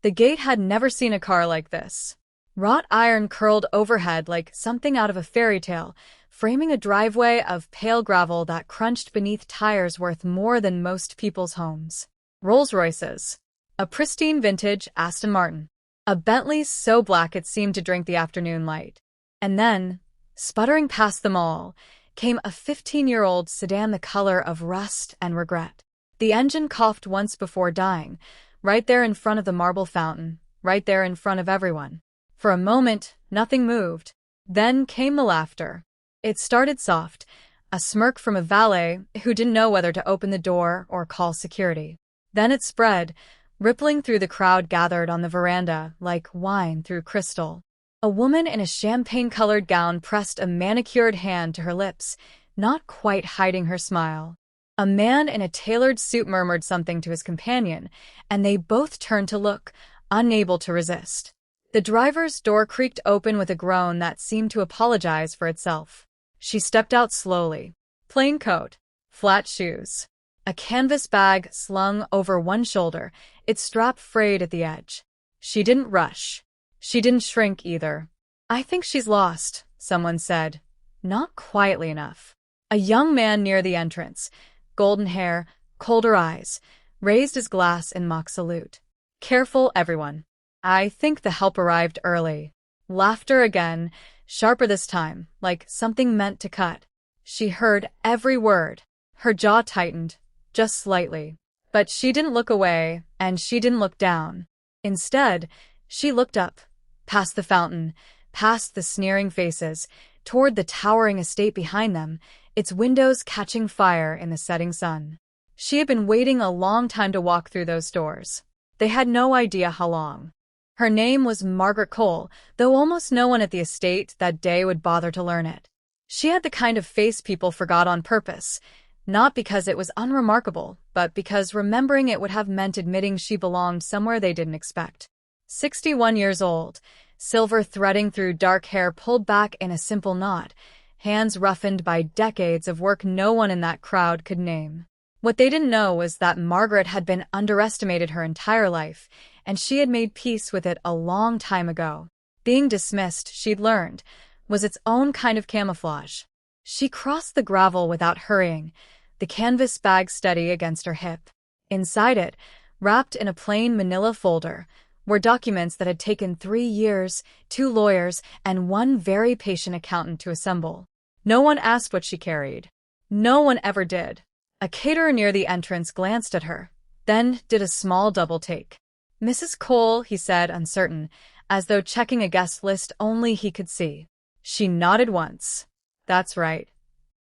The gate had never seen a car like this. Wrought iron curled overhead like something out of a fairy tale, framing a driveway of pale gravel that crunched beneath tires worth more than most people's homes. Rolls-Royces. A pristine vintage Aston Martin. A Bentley so black it seemed to drink the afternoon light. And then, sputtering past them all, came a 15-year-old sedan the color of rust and regret. The engine coughed once before dying, right there in front of the marble fountain, right there in front of everyone. For a moment, nothing moved. Then came the laughter. It started soft, a smirk from a valet who didn't know whether to open the door or call security. Then it spread, rippling through the crowd gathered on the veranda like wine through crystal. A woman in a champagne-colored gown pressed a manicured hand to her lips, not quite hiding her smile. A man in a tailored suit murmured something to his companion, and they both turned to look, unable to resist. The driver's door creaked open with a groan that seemed to apologize for itself. She stepped out slowly. Plain coat, flat shoes, a canvas bag slung over one shoulder, its strap frayed at the edge. She didn't rush. She didn't shrink either. "I think she's lost," someone said, not quietly enough. A young man near the entrance, golden hair, colder eyes, raised his glass in mock salute. "Careful, everyone. I think the help arrived early." Laughter again, sharper this time, like something meant to cut. She heard every word. Her jaw tightened, just slightly. But she didn't look away, and she didn't look down. Instead, she looked up, past the fountain, past the sneering faces, toward the towering estate behind them, its windows catching fire in the setting sun. She had been waiting a long time to walk through those doors. They had no idea how long. Her name was Margaret Cole, though almost no one at the estate that day would bother to learn it. She had the kind of face people forgot on purpose, not because it was unremarkable, but because remembering it would have meant admitting she belonged somewhere they didn't expect. 61 years old, silver threading through dark hair pulled back in a simple knot, hands roughened by decades of work no one in that crowd could name. What they didn't know was that Margaret had been underestimated her entire life, and she had made peace with it a long time ago. Being dismissed, she'd learned, was its own kind of camouflage. She crossed the gravel without hurrying, the canvas bag steady against her hip. Inside it, wrapped in a plain manila folder, were documents that had taken 3 years, 2 lawyers, and 1 very patient accountant to assemble. No one asked what she carried. No one ever did. A caterer near the entrance glanced at her, then did a small double-take. "Mrs. Cole," he said, uncertain, as though checking a guest list only he could see. She nodded once. "That's right."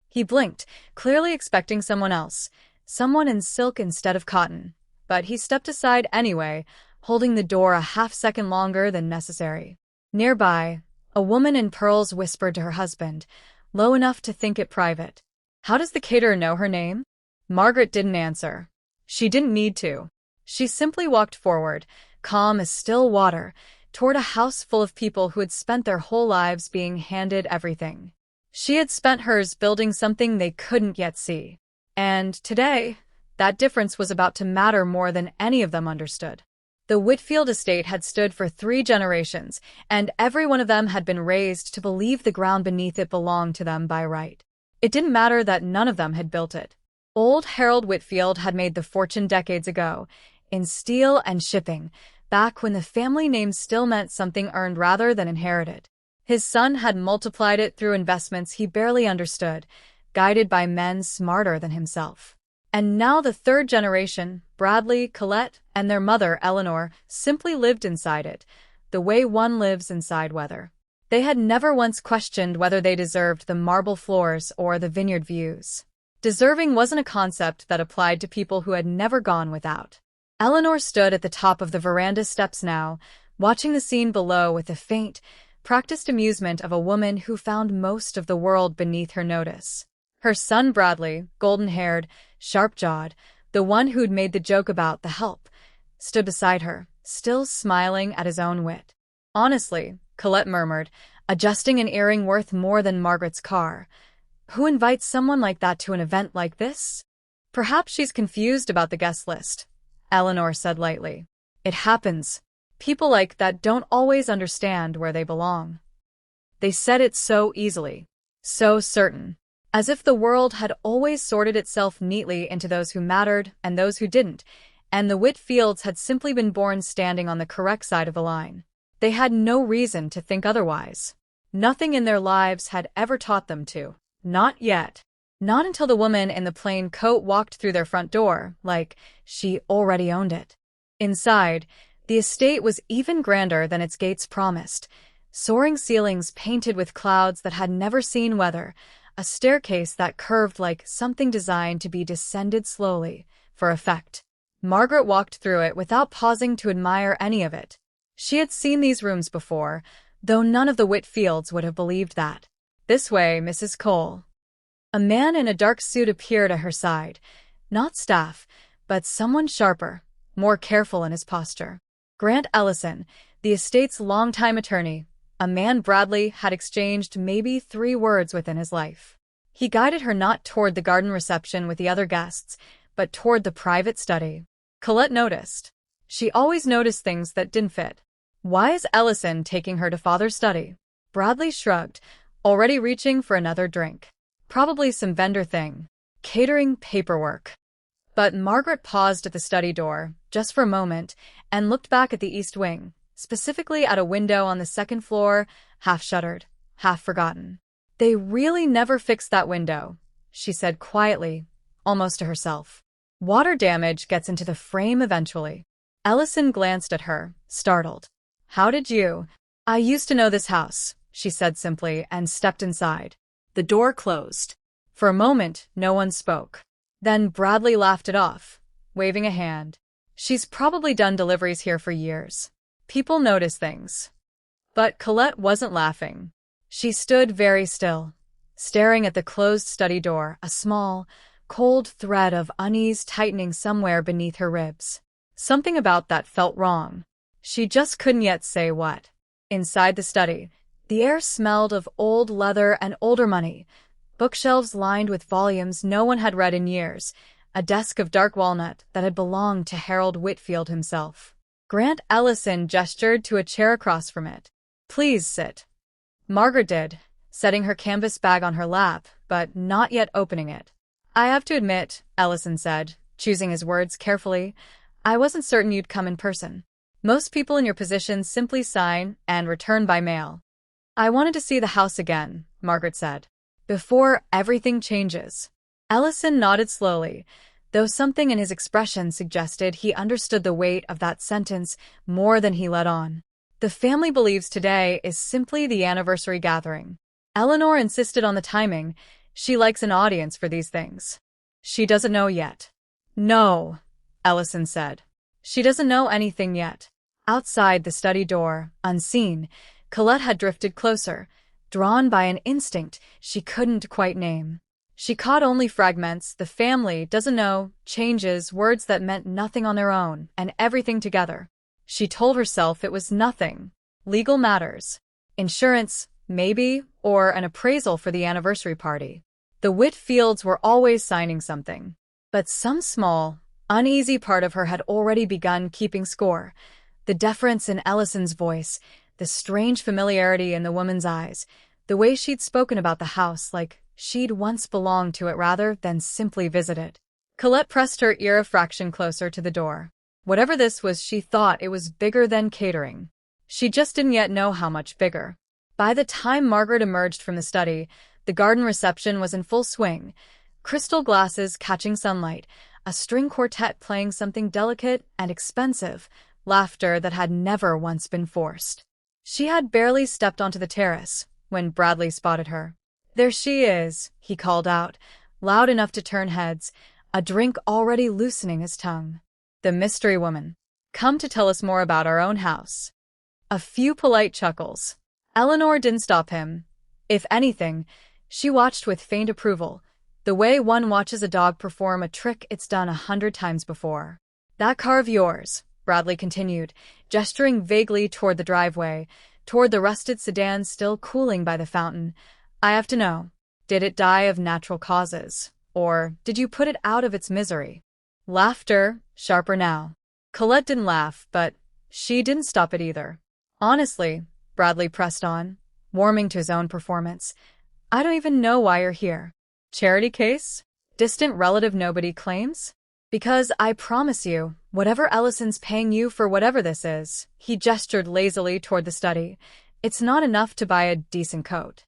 He blinked, clearly expecting someone else, someone in silk instead of cotton, but he stepped aside anyway, holding the door a half-second longer than necessary. Nearby, a woman in pearls whispered to her husband, low enough to think it private. "How does the caterer know her name?" Margaret didn't answer. She didn't need to. She simply walked forward, calm as still water, toward a house full of people who had spent their whole lives being handed everything. She had spent hers building something they couldn't yet see. And today, that difference was about to matter more than any of them understood. The Whitfield estate had stood for 3 generations, and every one of them had been raised to believe the ground beneath it belonged to them by right. It didn't matter that none of them had built it. Old Harold Whitfield had made the fortune decades ago, in steel and shipping, back when the family name still meant something earned rather than inherited. His son had multiplied it through investments he barely understood, guided by men smarter than himself. And now the 3rd generation, Bradley, Colette, and their mother, Eleanor, simply lived inside it, the way one lives inside weather. They had never once questioned whether they deserved the marble floors or the vineyard views. Deserving wasn't a concept that applied to people who had never gone without. Eleanor stood at the top of the veranda steps now, watching the scene below with the faint, practiced amusement of a woman who found most of the world beneath her notice. Her son Bradley, golden-haired, sharp-jawed, the one who'd made the joke about the help, stood beside her, still smiling at his own wit. "Honestly," Colette murmured, adjusting an earring worth more than Margaret's car, "who invites someone like that to an event like this?" "Perhaps she's confused about the guest list," Eleanor said lightly. "It happens," People like that don't always understand where they belong. They said it so easily, so certain, as if the world had always sorted itself neatly into those who mattered and those who didn't, and the Whitfields had simply been born standing on the correct side of the line. They had no reason to think otherwise. Nothing in their lives had ever taught them to. Not yet. Not until the woman in the plain coat walked through their front door, like she already owned it. Inside, the estate was even grander than its gates promised. Soaring ceilings painted with clouds that had never seen weather, a staircase that curved like something designed to be descended slowly, for effect. Margaret walked through it without pausing to admire any of it. She had seen these rooms before, though none of the Whitfields would have believed that. "This way, Mrs. Cole." A man in a dark suit appeared at her side. Not Staff, but someone sharper, more careful in his posture. Grant Ellison, the estate's longtime attorney, a man Bradley had exchanged maybe 3 words with in his life. He guided her not toward the garden reception with the other guests, but toward the private study. Colette noticed. She always noticed things that didn't fit. "Why is Ellison taking her to Father's study?" Bradley shrugged, already reaching for another drink. "Probably some vendor thing. Catering paperwork." But Margaret paused at the study door, just for a moment, and looked back at the east wing, specifically at a window on the 2nd floor, half-shuttered, half-forgotten. "They really never fixed that window," she said quietly, almost to herself. "Water damage gets into the frame eventually." Ellison glanced at her, startled. "How did you—" "I used to know this house," she said simply, and stepped inside. The door closed. For a moment, no one spoke. Then Bradley laughed it off, waving a hand. "She's probably done deliveries here for years. People notice things." But Colette wasn't laughing. She stood very still, staring at the closed study door, a small, cold thread of unease tightening somewhere beneath her ribs. Something about that felt wrong. She just couldn't yet say what. Inside the study, the air smelled of old leather and older money, bookshelves lined with volumes no one had read in years, a desk of dark walnut that had belonged to Harold Whitfield himself. Grant Ellison gestured to a chair across from it. "Please sit." Margaret did, setting her canvas bag on her lap, but not yet opening it. "I have to admit," Ellison said, choosing his words carefully, "I wasn't certain you'd come in person. Most people in your position simply sign and return by mail." "I wanted to see the house again," Margaret said, "before everything changes." Ellison nodded slowly, though something in his expression suggested he understood the weight of that sentence more than he let on. "The family believes today is simply the anniversary gathering. Eleanor insisted on the timing. She likes an audience for these things. She doesn't know yet." "No," Ellison said. "She doesn't know anything yet." Outside the study door, unseen, Colette had drifted closer, drawn by an instinct she couldn't quite name. She caught only fragments. "The family doesn't know," changes, words that meant nothing on their own, and everything together. She told herself it was nothing. Legal matters. Insurance, maybe, or an appraisal for the anniversary party. The Whitfields were always signing something. But some small, uneasy part of her had already begun keeping score. The deference in Ellison's voice, the strange familiarity in the woman's eyes, the way she'd spoken about the house like she'd once belonged to it rather than simply visited. Colette pressed her ear a fraction closer to the door. Whatever this was, she thought it was bigger than catering. She just didn't yet know how much bigger. By the time Margaret emerged from the study, the garden reception was in full swing. Crystal glasses catching sunlight, a string quartet playing something delicate and expensive, laughter that had never once been forced. She had barely stepped onto the terrace when Bradley spotted her. "There she is," he called out, loud enough to turn heads, a drink already loosening his tongue. "The mystery woman. Come to tell us more about our own house." A few polite chuckles. Eleanor didn't stop him. If anything, she watched with faint approval, the way one watches a dog perform a trick it's done 100 times before. "That car of yours," Bradley continued, gesturing vaguely toward the driveway, toward the rusted sedan still cooling by the fountain. "I have to know, did it die of natural causes, or did you put it out of its misery?" Laughter, sharper now. Colette didn't laugh, but She didn't stop it either. Honestly, Bradley pressed on, warming to his own performance, I don't even know why you're here. Charity case? Distant relative nobody claims? Because I promise you, whatever Ellison's paying you for whatever this is, he gestured lazily toward the study, it's not enough to buy a decent coat.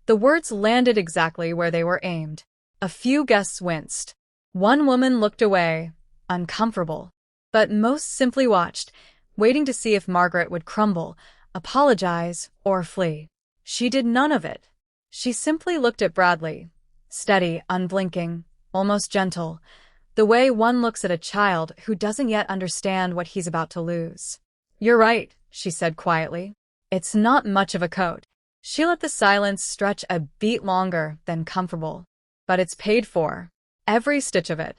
The words landed exactly where they were aimed. A few guests winced. One woman looked away, uncomfortable. But most simply watched, waiting to see if Margaret would crumble, apologize, or flee. She did none of it. She simply looked at Bradley, steady, unblinking, almost gentle, the way one looks at a child who doesn't yet understand what he's about to lose. You're right, she said quietly. It's not much of a coat. She let the silence stretch a beat longer than comfortable. But it's paid for. Every stitch of it.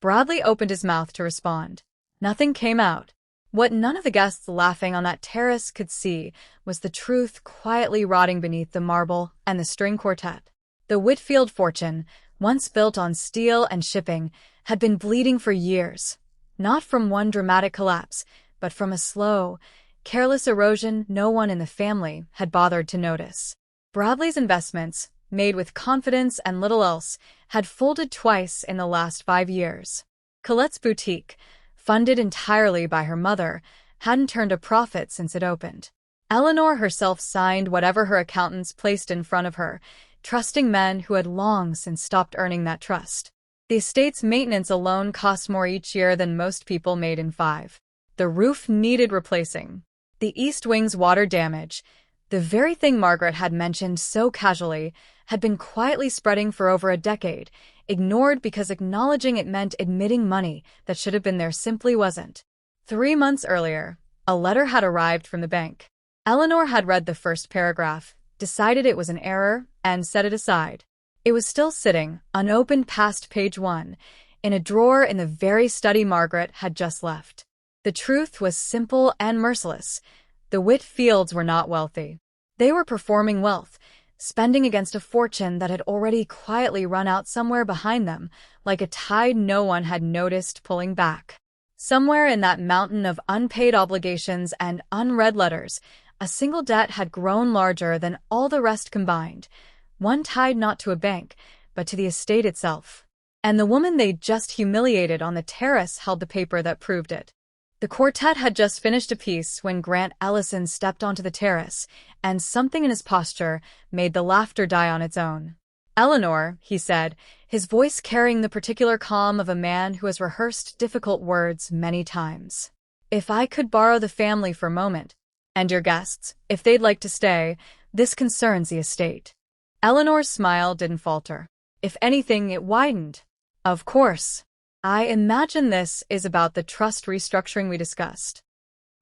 Bradley opened his mouth to respond. Nothing came out. What none of the guests laughing on that terrace could see was the truth quietly rotting beneath the marble and the string quartet. The Whitfield fortune, once built on steel and shipping, had been bleeding for years. Not from one dramatic collapse, but from a slow, careless erosion no one in the family had bothered to notice. Bradley's investments, made with confidence and little else, had folded twice in the last 5 years. Colette's boutique, funded entirely by her mother, hadn't turned a profit since it opened. Eleanor herself signed whatever her accountants placed in front of her, trusting men who had long since stopped earning that trust. The estate's maintenance alone cost more each year than most people made in 5. The roof needed replacing. The east wing's water damage, the very thing Margaret had mentioned so casually, had been quietly spreading for over a decade, ignored because acknowledging it meant admitting money that should have been there simply wasn't. 3 months earlier, a letter had arrived from the bank. Eleanor had read the first paragraph, decided it was an error, and set it aside. It was still sitting, unopened past page 1, in a drawer in the very study Margaret had just left. The truth was simple and merciless. The Whitfields were not wealthy. They were performing wealth, spending against a fortune that had already quietly run out somewhere behind them, like a tide no one had noticed pulling back. Somewhere in that mountain of unpaid obligations and unread letters, a single debt had grown larger than all the rest combined, one tied not to a bank, but to the estate itself. And the woman they'd just humiliated on the terrace held the paper that proved it. The quartet had just finished a piece when Grant Ellison stepped onto the terrace, and something in his posture made the laughter die on its own. Eleanor, he said, his voice carrying the particular calm of a man who has rehearsed difficult words many times. If I could borrow the family for a moment, and your guests, if they'd like to stay, this concerns the estate. Eleanor's smile didn't falter. If anything, it widened. Of course. I imagine this is about the trust restructuring we discussed.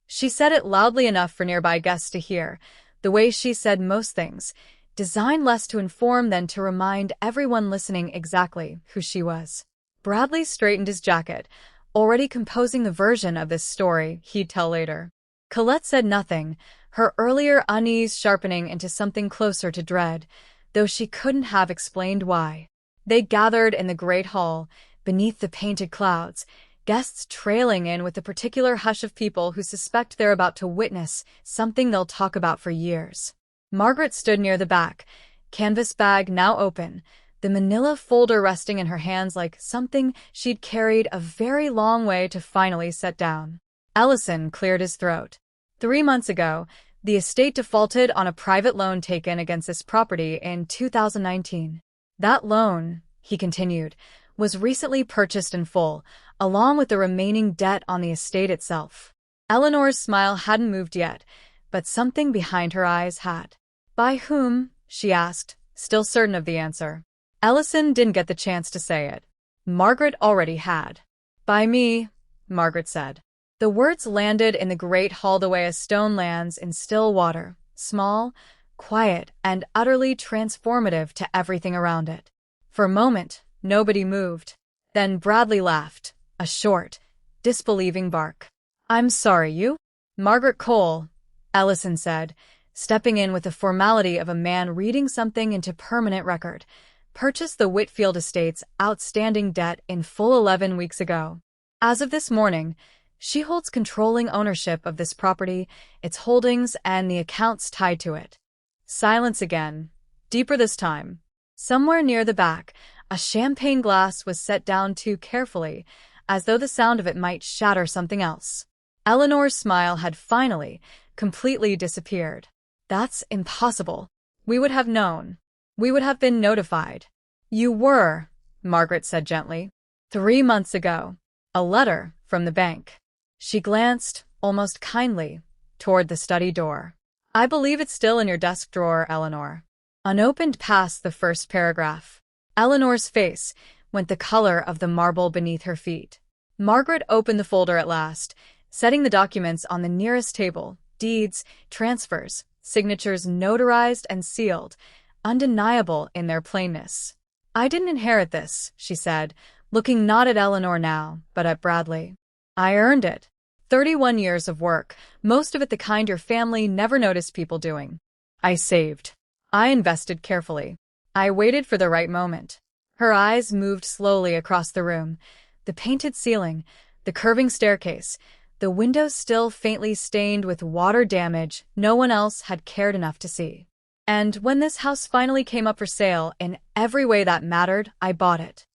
She said it loudly enough for nearby guests to hear, the way she said most things, designed less to inform than to remind everyone listening exactly who she was. Bradley straightened his jacket, already composing the version of this story he'd tell later. Colette said nothing, her earlier unease sharpening into something closer to dread, though she couldn't have explained why. They gathered in the great hall, beneath the painted clouds, guests trailing in with the particular hush of people who suspect they're about to witness something they'll talk about for years. Margaret stood near the back, canvas bag now open, the manila folder resting in her hands like something she'd carried a very long way to finally set down. Ellison cleared his throat. 3 months ago, the estate defaulted on a private loan taken against this property in 2019. That loan, he continued, was recently purchased in full, along with the remaining debt on the estate itself. Eleanor's smile hadn't moved yet, but something behind her eyes had. By whom? She asked, still certain of the answer. Ellison didn't get the chance to say it. Margaret already had. By me, Margaret said. The words landed in the great hall the way a stone lands in still water, small, quiet, and utterly transformative to everything around it. For a moment, nobody moved. Then Bradley laughed, a short, disbelieving bark. I'm sorry, you? Margaret Cole, Ellison said, stepping in with the formality of a man reading something into permanent record, purchased the Whitfield estate's outstanding debt in full 11 weeks ago. As of this morning, She holds controlling ownership of this property, its holdings, and the accounts tied to it. Silence again, deeper this time. Somewhere near the back, a champagne glass was set down too carefully, as though the sound of it might shatter something else. Eleanor's smile had finally, completely disappeared. That's impossible. We would have known. We would have been notified. You were, Margaret said gently. 3 months ago. A letter from the bank. She glanced, almost kindly, toward the study door. I believe it's still in your desk drawer, Eleanor. Unopened past the first paragraph. Eleanor's face went the color of the marble beneath her feet. Margaret opened the folder at last, setting the documents on the nearest table, deeds, transfers, signatures notarized and sealed, undeniable in their plainness. I didn't inherit this, she said, looking not at Eleanor now, but at Bradley. I earned it. 31 years of work, most of it the kind your family never noticed people doing. I saved. I invested carefully. I waited for the right moment. Her eyes moved slowly across the room. The painted ceiling, the curving staircase, the windows still faintly stained with water damage no one else had cared enough to see. And when this house finally came up for sale in every way that mattered, I bought it.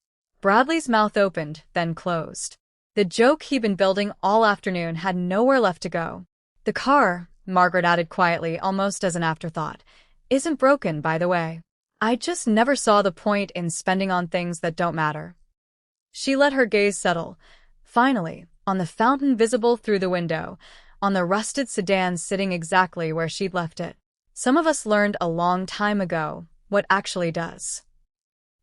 Bradley's mouth opened, then closed. The joke he'd been building all afternoon had nowhere left to go. The car, Margaret added quietly, almost as an afterthought, isn't broken, by the way. I just never saw the point in spending on things that don't matter. She let her gaze settle, finally, on the fountain visible through the window, on the rusted sedan sitting exactly where she'd left it. Some of us learned a long time ago what actually does.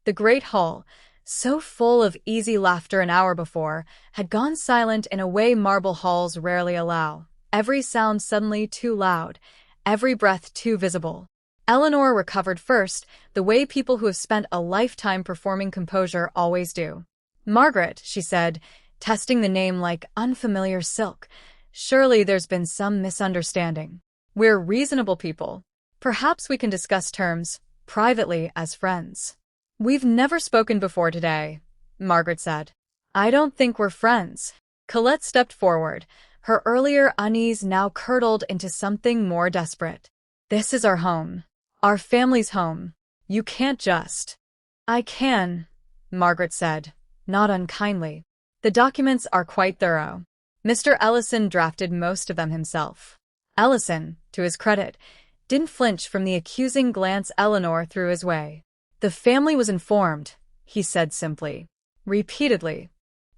The great hall, so full of easy laughter an hour before, had gone silent in a way marble halls rarely allow, every sound suddenly too loud, every breath too visible. Eleanor recovered first, the way people who have spent a lifetime performing composure always do. Margaret, she said, testing the name like unfamiliar silk. Surely there's been some misunderstanding. We're reasonable people. Perhaps we can discuss terms, privately as friends. We've never spoken before today, Margaret said. I don't think we're friends. Colette stepped forward, her earlier unease now curdled into something more desperate. This is our home. Our family's home. You can't just... I can, Margaret said, not unkindly. The documents are quite thorough. Mr. Ellison drafted most of them himself. Ellison, to his credit, didn't flinch from the accusing glance Eleanor threw his way. The family was informed, he said simply. Repeatedly.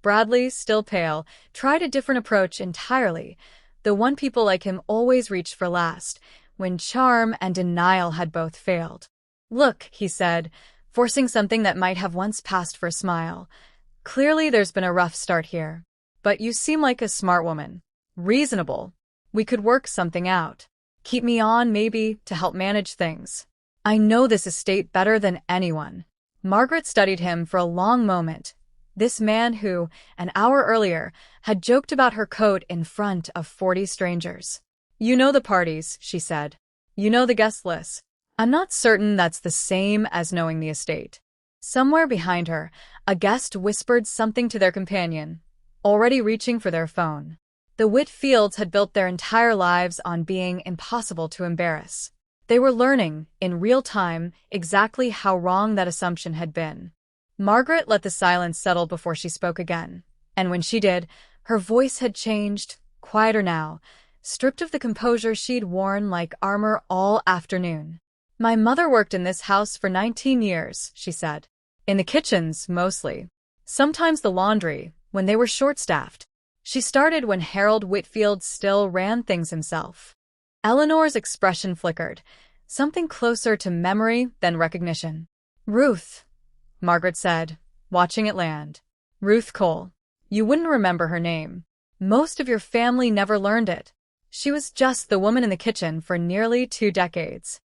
Bradley, still pale, tried a different approach entirely, the one people like him always reached for last, when charm and denial had both failed. Look, he said, forcing something that might have once passed for a smile. Clearly there's been a rough start here. But you seem like a smart woman. Reasonable. We could work something out. Keep me on, maybe, to help manage things. I know this estate better than anyone. Margaret studied him for a long moment. This man who, an hour earlier, had joked about her coat in front of 40 strangers. You know the parties, she said. You know the guest list. I'm not certain that's the same as knowing the estate. Somewhere behind her, a guest whispered something to their companion, already reaching for their phone. The Whitfields had built their entire lives on being impossible to embarrass. They were learning, in real time, exactly how wrong that assumption had been. Margaret let the silence settle before she spoke again, and when she did, her voice had changed, quieter now, stripped of the composure she'd worn like armor all afternoon. My mother worked in this house for 19 years, she said. In the kitchens, mostly. Sometimes the laundry, when they were short-staffed. She started when Harold Whitfield still ran things himself. Eleanor's expression flickered, something closer to memory than recognition. Ruth, Margaret said, watching it land. Ruth Cole. You wouldn't remember her name. Most of your family never learned it. She was just the woman in the kitchen for nearly 2 decades.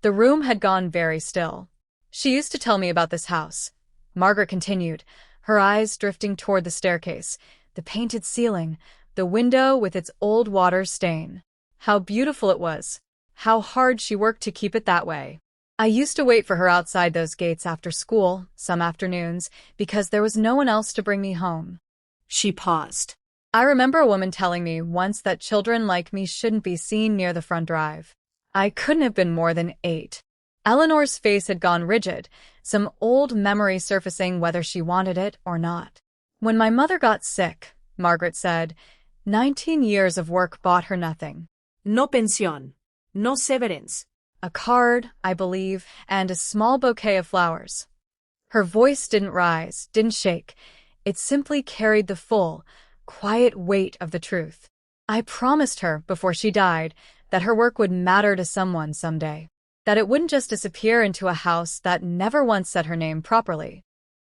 The room had gone very still. She used to tell me about this house, Margaret continued, her eyes drifting toward the staircase, the painted ceiling, the window with its old water stain. How beautiful it was. How hard she worked to keep it that way. I used to wait for her outside those gates after school, some afternoons, because there was no one else to bring me home. She paused. I remember a woman telling me once that children like me shouldn't be seen near the front drive. I couldn't have been more than 8. Eleanor's face had gone rigid, some old memory surfacing whether she wanted it or not. When my mother got sick, Margaret said, 19 years of work bought her nothing. No pensión. No severance. A card, I believe, and a small bouquet of flowers. Her voice didn't rise, didn't shake. It simply carried the full, quiet weight of the truth. I promised her, before she died, that her work would matter to someone someday, that it wouldn't just disappear into a house that never once said her name properly.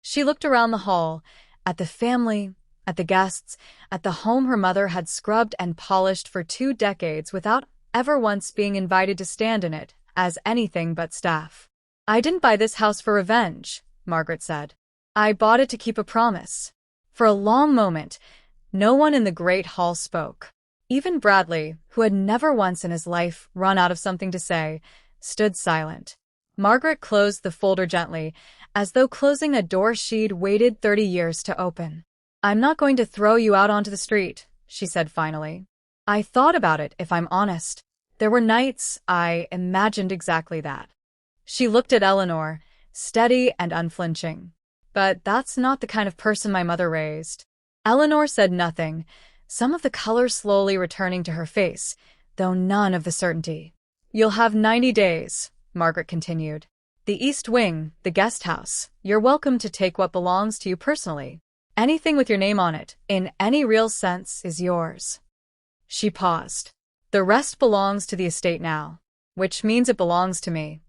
She looked around the hall, at the family, at the guests, at the home her mother had scrubbed and polished for 2 decades without ever once being invited to stand in it as anything but staff. I didn't buy this house for revenge, Margaret said. I bought it to keep a promise. For a long moment, no one in the great hall spoke. Even Bradley, who had never once in his life run out of something to say, stood silent. Margaret closed the folder gently, as though closing a door she'd waited 30 years to open. I'm not going to throw you out onto the street, she said finally. I thought about it, if I'm honest. There were nights I imagined exactly that. She looked at Eleanor, steady and unflinching. But that's not the kind of person my mother raised. Eleanor said nothing, some of the color slowly returning to her face, though none of the certainty. You'll have 90 days, Margaret continued. The East Wing, the guest house, you're welcome to take what belongs to you personally. Anything with your name on it, in any real sense, is yours. She paused. The rest belongs to the estate now, which means it belongs to me.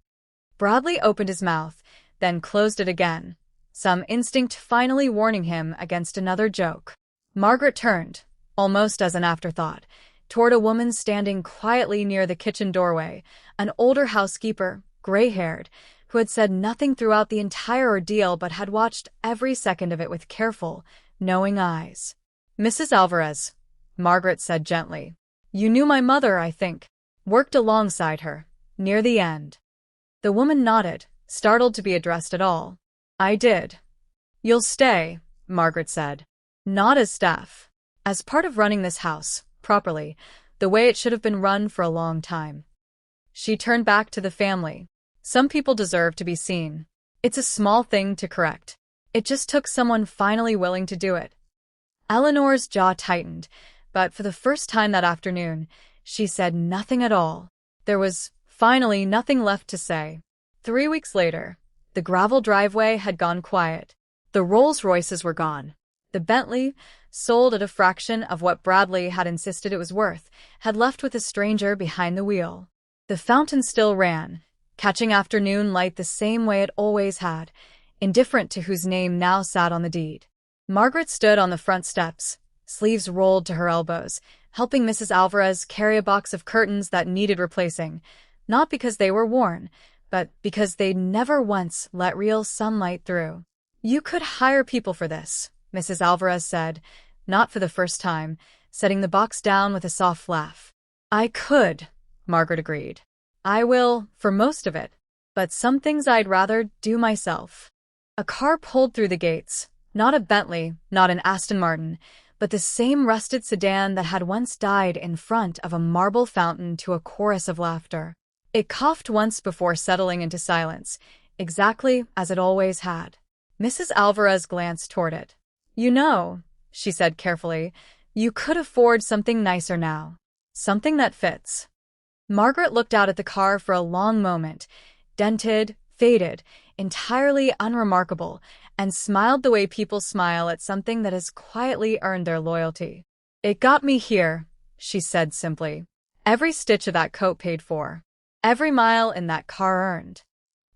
Bradley opened his mouth, then closed it again, some instinct finally warning him against another joke. Margaret turned, almost as an afterthought, toward a woman standing quietly near the kitchen doorway, an older housekeeper, gray-haired, who had said nothing throughout the entire ordeal but had watched every second of it with careful, knowing eyes. Mrs. Alvarez, Margaret said gently. You knew my mother, I think. Worked alongside her, near the end. The woman nodded, startled to be addressed at all. I did. You'll stay, Margaret said. Not as staff. As part of running this house, properly, the way it should have been run for a long time. She turned back to the family. Some people deserve to be seen. It's a small thing to correct. It just took someone finally willing to do it. Eleanor's jaw tightened, but for the first time that afternoon, she said nothing at all. There was, finally, nothing left to say. 3 weeks later, the gravel driveway had gone quiet. The Rolls-Royces were gone. The Bentley, sold at a fraction of what Bradley had insisted it was worth, had left with a stranger behind the wheel. The fountain still ran, catching afternoon light the same way it always had, indifferent to whose name now sat on the deed. Margaret stood on the front steps, sleeves rolled to her elbows, helping Mrs. Alvarez carry a box of curtains that needed replacing, not because they were worn, but because they'd never once let real sunlight through. You could hire people for this, Mrs. Alvarez said, not for the first time, setting the box down with a soft laugh. I could, Margaret agreed. I will, for most of it, but some things I'd rather do myself. A car pulled through the gates, not a Bentley, not an Aston Martin, but the same rusted sedan that had once died in front of a marble fountain to a chorus of laughter. It coughed once before settling into silence, exactly as it always had. Mrs. Alvarez glanced toward it. You know, she said carefully, you could afford something nicer now. Something that fits. Margaret looked out at the car for a long moment, dented, faded, entirely unremarkable, and smiled the way people smile at something that has quietly earned their loyalty. It got me here, she said simply. Every stitch of that coat paid for. Every mile in that car earned.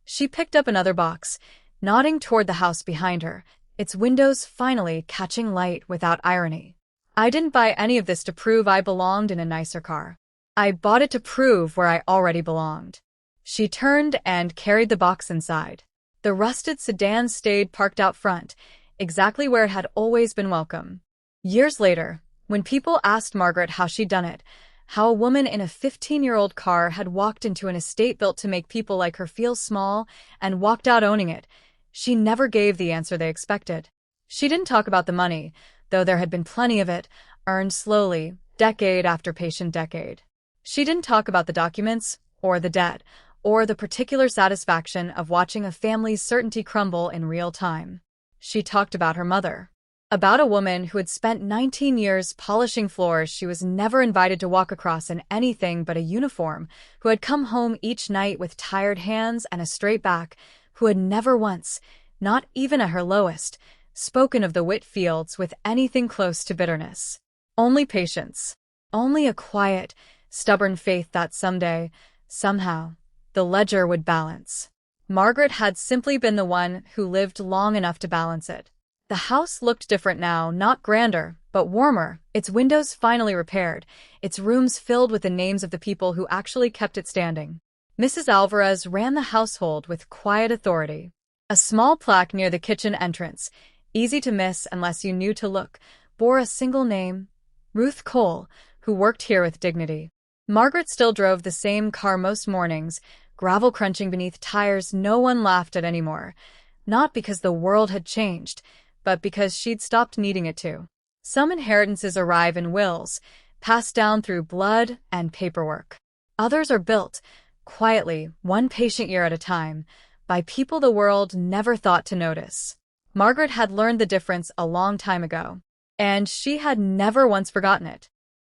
She picked up another box, nodding toward the house behind her, its windows finally catching light without irony. I didn't buy any of this to prove I belonged in a nicer car. I bought it to prove where I already belonged. She turned and carried the box inside. The rusted sedan stayed parked out front, exactly where it had always been welcome. Years later, when people asked Margaret how she'd done it, how a woman in a 15-year-old car had walked into an estate built to make people like her feel small and walked out owning it, she never gave the answer they expected. She didn't talk about the money, though there had been plenty of it, earned slowly, decade after patient decade. She didn't talk about the documents, or the debt, or the particular satisfaction of watching a family's certainty crumble in real time. She talked about her mother. About a woman who had spent 19 years polishing floors she was never invited to walk across in anything but a uniform, who had come home each night with tired hands and a straight back, who had never once, not even at her lowest, spoken of the Whitfields with anything close to bitterness. Only patience. Only a quiet, stubborn faith that someday, somehow, the ledger would balance. Margaret had simply been the one who lived long enough to balance it. The house looked different now, not grander, but warmer, its windows finally repaired, its rooms filled with the names of the people who actually kept it standing. Mrs. Alvarez ran the household with quiet authority. A small plaque near the kitchen entrance, easy to miss unless you knew to look, bore a single name, Ruth Cole, who worked here with dignity. Margaret still drove the same car most mornings, gravel crunching beneath tires no one laughed at anymore, not because the world had changed, but because she'd stopped needing it to. Some inheritances arrive in wills, passed down through blood and paperwork. Others are built, quietly, one patient year at a time, by people the world never thought to notice. Margaret had learned the difference a long time ago, and she had never once forgotten it.